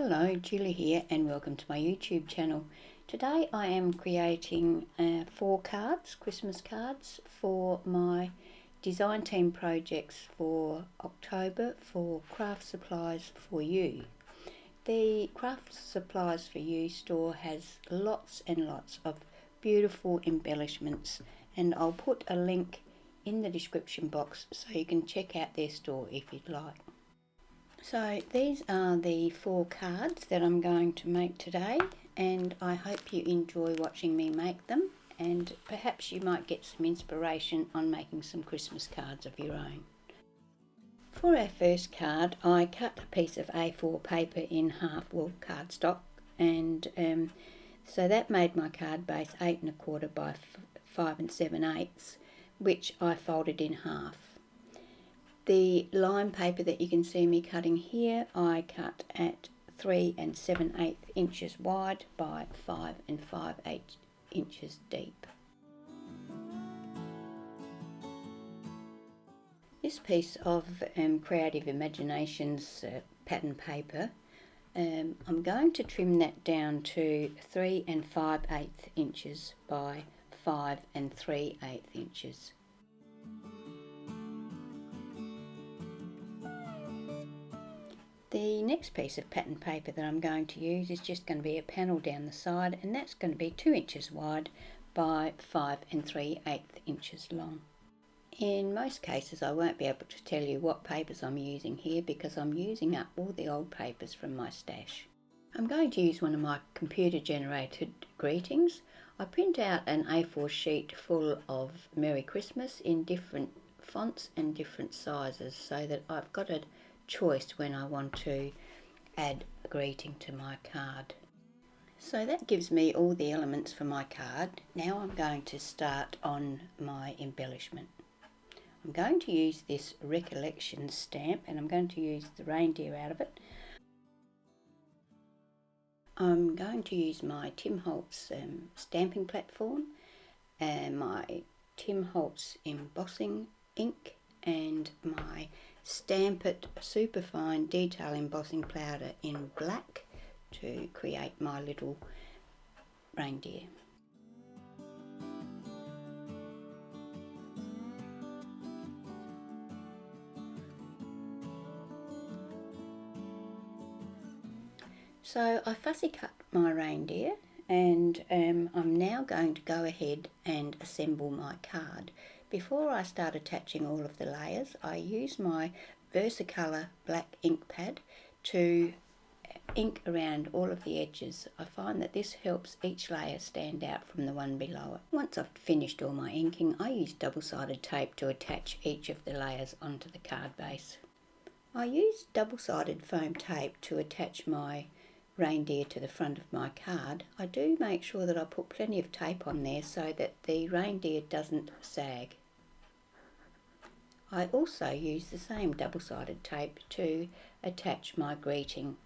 Hello, Julie here and welcome to my YouTube channel. Today I am creating 4 cards, Christmas cards for my design team projects for October for Kraft Supplies for You. The Kraft Supplies for You store has lots and lots of beautiful embellishments, and I'll put a link in the description box so you can check out their store if you'd like. So these are the 4 cards that I'm going to make today, and I hope you enjoy watching me make them, and perhaps you might get some inspiration on making some Christmas cards of your own. For our first card, I cut a piece of A4 paper in half, well, cardstock, and so that made my card base 8 1/4 by 5 7/8, which I folded in half. The line paper that you can see me cutting here, I cut at 3 7/8 inches wide by 5 5/8 inches deep. This piece of Creative Imaginations pattern paper, I'm going to trim that down to 3 5/8 inches by 5 3/8 inches. The next piece of pattern paper that I'm going to use is just going to be a panel down the side, and that's going to be 2 inches wide by 5 3/8 inches long. In most cases I won't be able to tell you what papers I'm using here because I'm using up all the old papers from my stash. I'm going to use one of my computer generated greetings. I print out an A4 sheet full of Merry Christmas in different fonts and different sizes so that I've got a choice when I want to add a greeting to my card. So that gives me all the elements for my card. Now I'm going to start on my embellishment. I'm going to use this recollection stamp, and I'm going to use the reindeer out of it. I'm going to use my Tim Holtz stamping platform and my Tim Holtz embossing ink and my Stamp It Superfine Detail Embossing Powder in black to create my little reindeer. So I fussy cut my reindeer, and I'm now going to go ahead and assemble my card. Before I start attaching all of the layers, I use my Versacolor black ink pad to ink around all of the edges. I find that this helps each layer stand out from the one below it. Once I've finished all my inking, I use double-sided tape to attach each of the layers onto the card base. I use double-sided foam tape to attach my reindeer to the front of my card. I do make sure that I put plenty of tape on there so that the reindeer doesn't sag. I also use the same double-sided tape to attach my greeting.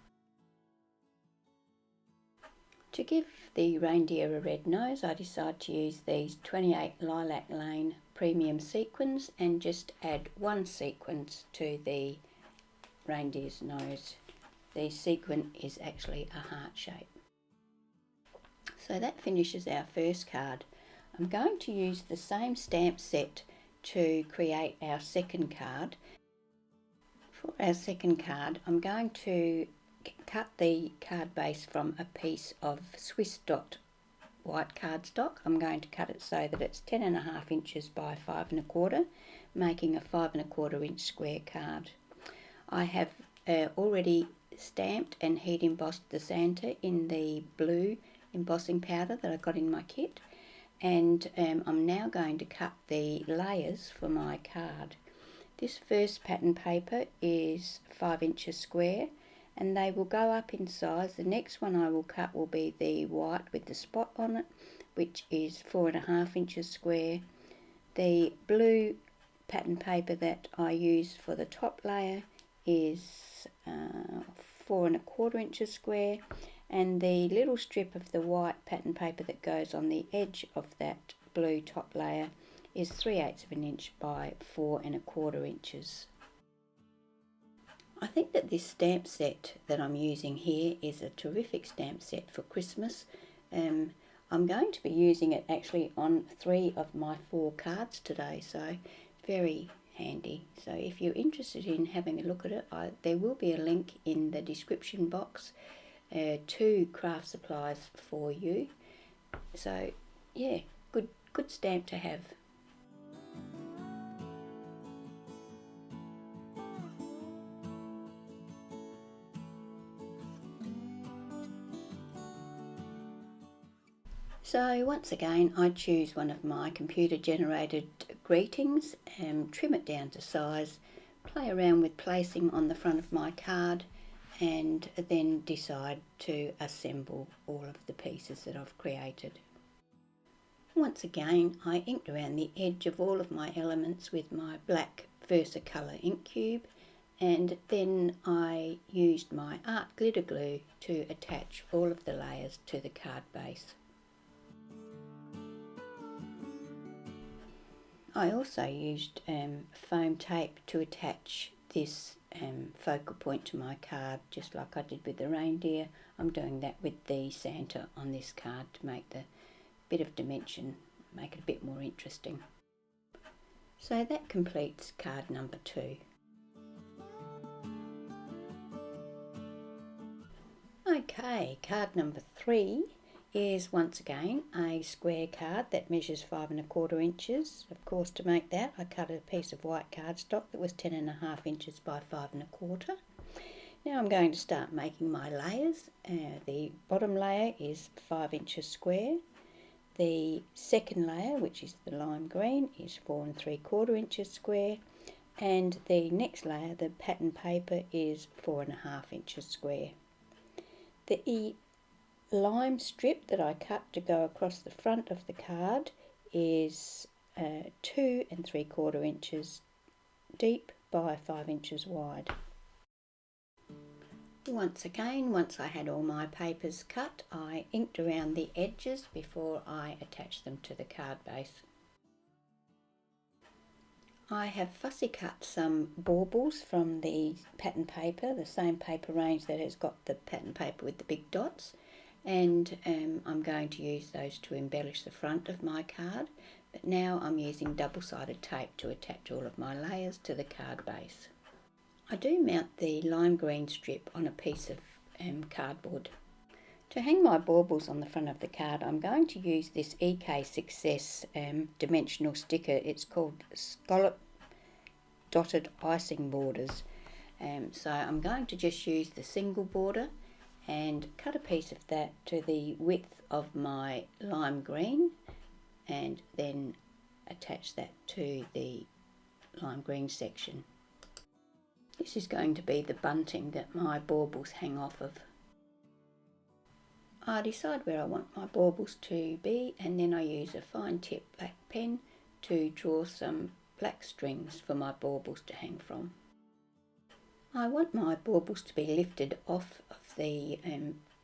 To give the reindeer a red nose, I decide to use these 28 Lilac Lane premium sequins and just add 1 sequin to the reindeer's nose. The sequin is actually a heart shape. So that finishes our first card. I'm going to use the same stamp set to create our second card. For our second card, I'm going to cut the card base from a piece of Swiss dot white cardstock. I'm going to cut it so that it's 10 1/2 inches by 5 1/4, making a 5 1/4 inch square card. I have already stamped and heat embossed the Santa in the blue embossing powder that I got in my kit, and I'm now going to cut the layers for my card. This first pattern paper is 5 inches square, and they will go up in size. The next one I will cut will be the white with the spot on it, which is 4 1/2 inches square. The blue pattern paper that I use for the top layer is 4 1/4 inches square, and the little strip of the white pattern paper that goes on the edge of that blue top layer is 3/8 of an inch by 4 1/4 inches. I think that this stamp set that I'm using here is a terrific stamp set for Christmas. I'm going to be using it actually on 3 of my 4 cards today, so very handy. So if you're interested in having a look at it, there will be a link in the description box to Kraft Supplies for you. So yeah, good stamp to have. So once again, I choose one of my computer generated greetings and trim it down to size, play around with placing on the front of my card, and then decide to assemble all of the pieces that I've created. Once again, I inked around the edge of all of my elements with my black Versacolor ink cube, and then I used my art glitter glue to attach all of the layers to the card base. I also used foam tape to attach this focal point to my card, just like I did with the reindeer. I'm doing that with the Santa on this card to make the bit of dimension, make it a bit more interesting. So that completes card number 2. Okay, card number 3 is once again a square card that measures 5 1/4 inches. Of course, to make that I cut a piece of white cardstock that was 10 1/2 inches by 5 1/4. Now I'm going to start making my layers. The bottom layer is 5 inches square. The second layer, which is the lime green, is 4 3/4 inches square, and the next layer, the pattern paper, is 4 1/2 inches square. The lime strip that I cut to go across the front of the card is 2 3/4 inches deep by 5 inches wide. Once again, once I had all my papers cut, I inked around the edges before I attached them to the card base. I have fussy cut some baubles from the pattern paper, the same paper range that has got the pattern paper with the big dots, and I'm going to use those to embellish the front of my card, but now I'm using double-sided tape to attach all of my layers to the card base. I do mount the lime green strip on a piece of cardboard. To hang my baubles on the front of the card, I'm going to use this EK Success dimensional sticker. It's called Scallop Dotted Icing Borders. So I'm going to just use the single border and cut a piece of that to the width of my lime green, and then attach that to the lime green section. This is going to be the bunting that my baubles hang off of. I decide where I want my baubles to be, and then I use a fine tip black pen to draw some black strings for my baubles to hang from. I want my baubles to be lifted off of the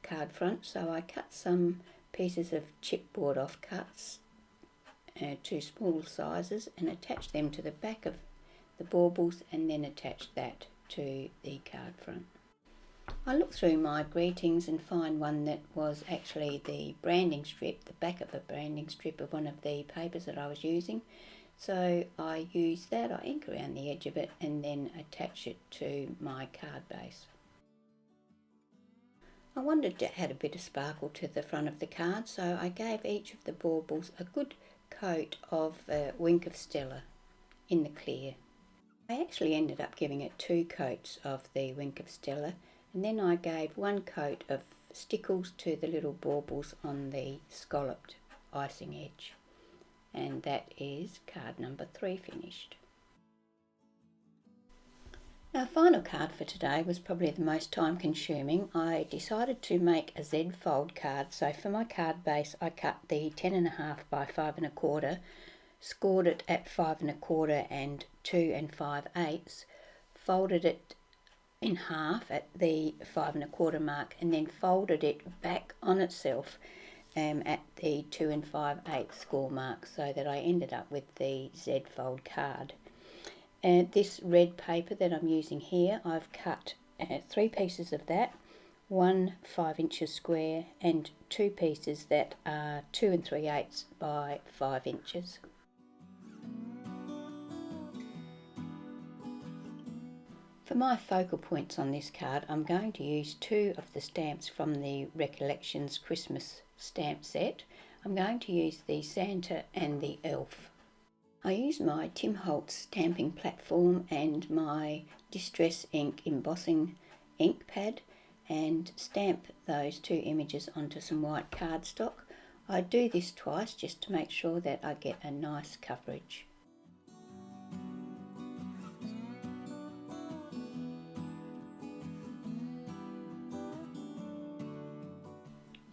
card front, so I cut some pieces of chipboard offcuts to small sizes and attach them to the back of the baubles, and then attach that to the card front. I look through my greetings and find one that was actually the branding strip, the back of a branding strip of one of the papers that I was using. So I use that, I ink around the edge of it, and then attach it to my card base. I wanted to add a bit of sparkle to the front of the card, so I gave each of the baubles a good coat of Wink of Stella in the clear. I actually ended up giving it 2 coats of the Wink of Stella, and then I gave 1 coat of stickles to the little baubles on the scalloped icing edge. And that is card number 3 finished. Our final card for today was probably the most time consuming. I decided to make a Z fold card, so for my card base I cut the 10 1/2 by 5 1/4, scored it at 5 1/4 and 2 5/8, folded it in half at the 5 1/4 mark, and then folded it back on itself at the 2 5/8 score mark, so that I ended up with the Z fold card. This red paper that I'm using here, I've cut 3 pieces of that, one 5 inches square and 2 pieces that are 2 3/8 by 5 inches. For my focal points on this card, I'm going to use 2 of the stamps from the Recollections Christmas stamp set. I'm going to use the Santa and the Elf. I use my Tim Holtz stamping platform and my Distress Ink embossing ink pad and stamp those 2 images onto some white cardstock. I do this twice just to make sure that I get a nice coverage.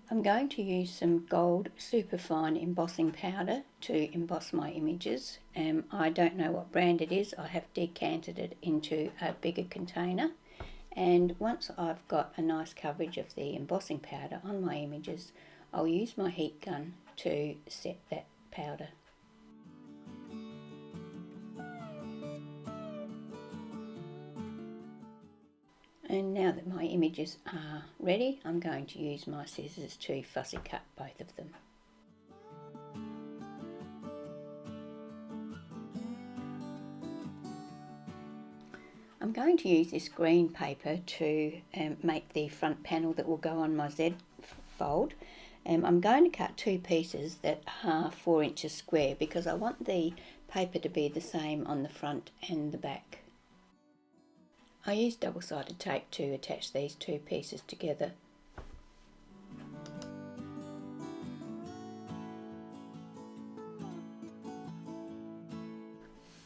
I'm going to use some gold superfine embossing powder to emboss my images. I don't know what brand it is. I have decanted it into a bigger container, and once I've got a nice coverage of the embossing powder on my images, I'll use my heat gun to set that powder. And now that my images are ready, I'm going to use my scissors to fussy cut both of them. I'm going to use this green paper to make the front panel that will go on my Z fold. I'm going to cut 2 pieces that are 4 inches square because I want the paper to be the same on the front and the back. I used double-sided tape to attach these 2 pieces together.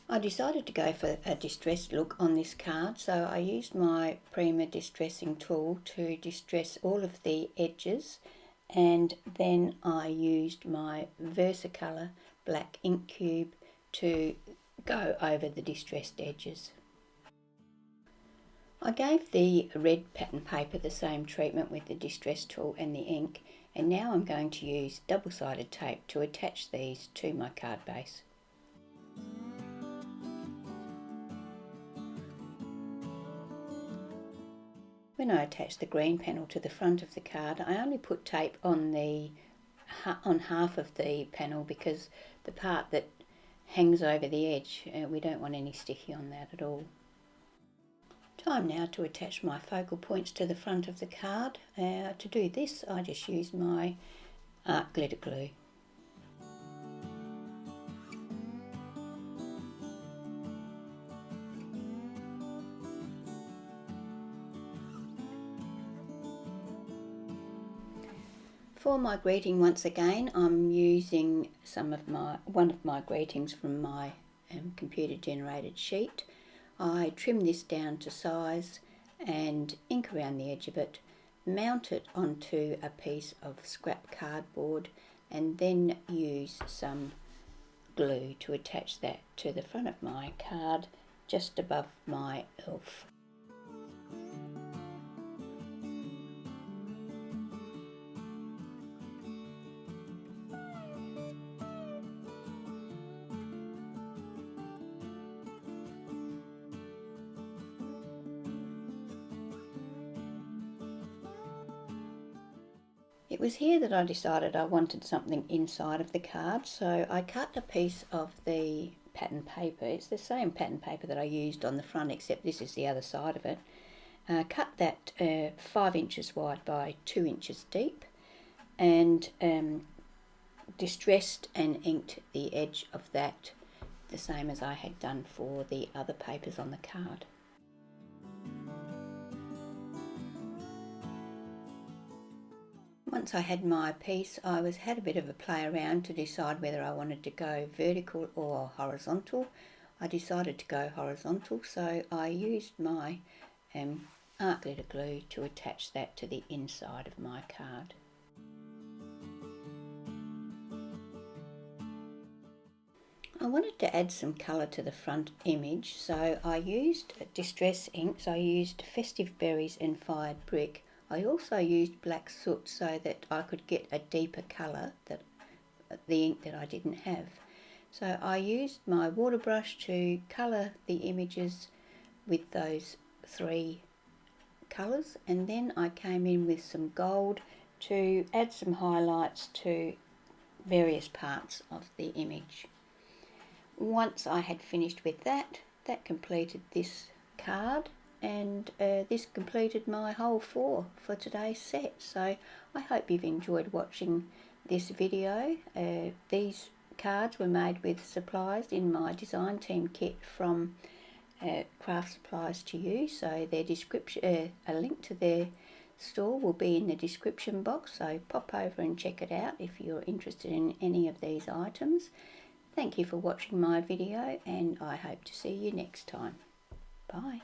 I decided to go for a distressed look on this card, so I used my Prima distressing tool to distress all of the edges, and then I used my Versacolour black ink cube to go over the distressed edges. I gave the red pattern paper the same treatment with the distress tool and the ink, and now I'm going to use double-sided tape to attach these to my card base. When I attach the green panel to the front of the card, I only put tape on half of the panel because the part that hangs over the edge, we don't want any sticky on that at all. Time now to attach my focal points to the front of the card. To do this, I just use my art glitter glue. For my greeting, once again, I'm using one of my greetings from my computer generated sheet. I trim this down to size and ink around the edge of it, mount it onto a piece of scrap cardboard, and then use some glue to attach that to the front of my card just above my elf. It was here that I decided I wanted something inside of the card, so I cut a piece of the pattern paper. It's the same pattern paper that I used on the front, except this is the other side of it. Cut that 5 inches wide by 2 inches deep, and distressed and inked the edge of that the same as I had done for the other papers on the card. Once I had my piece, I had a bit of a play around to decide whether I wanted to go vertical or horizontal. I decided to go horizontal, so I used my art glitter glue to attach that to the inside of my card. I wanted to add some colour to the front image, so I used distress inks. I used Festive Berries and Fired Brick. I also used black soot so that I could get a deeper colour, that the ink that I didn't have. So I used my water brush to colour the images with those 3 colours, and then I came in with some gold to add some highlights to various parts of the image. Once I had finished with that, that completed this card, and this completed my whole 4 for today's set. So I hope you've enjoyed watching this video. These cards were made with supplies in my design team kit from Kraft Supplies to you. So their description, a link to their store will be in the description box, so pop over and check it out if you're interested in any of these items. Thank you for watching my video, and I hope to see you next time. Bye.